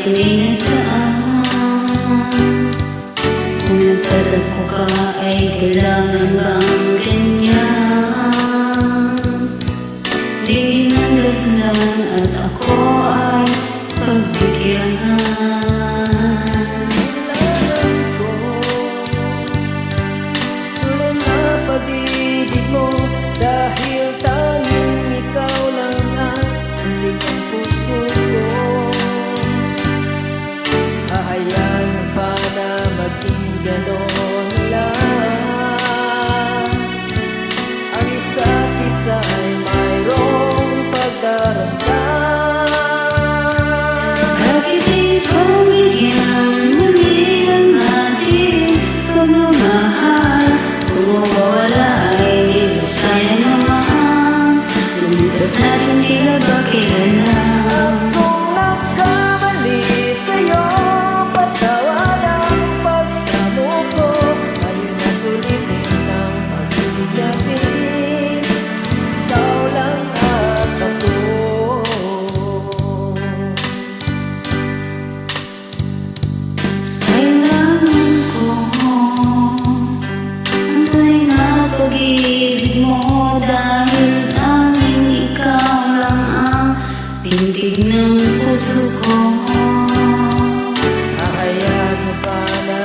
ating inagdaan. Kung nagtatagpo ka ay kailangan bang ganyan? Di nanggalan at ako ay pagbigyan. Tulad na pag-ibig mo, dahil tanging ikaw lang ang halik ang puso ko. Hahayaan mo pa na maging gano'n lang. Ang isa't isa ay mayroong pagdaramdam. Bakit di ko bigyan muli ang ating pagmamahal? Kung mawawala ay di ba sayang naman? Lumitas natin tila ba kailanman? Kung nagkamali sa'yo, patawalang pagsamo ko. Ngayon na sulitin ang pag-ibig natin, ikaw lang at ako. Kailangan ko ang tunay na pag-ibig mo, dahil tanging ikaw lang ang pintig ng puso ko. Hahayaan mo pa na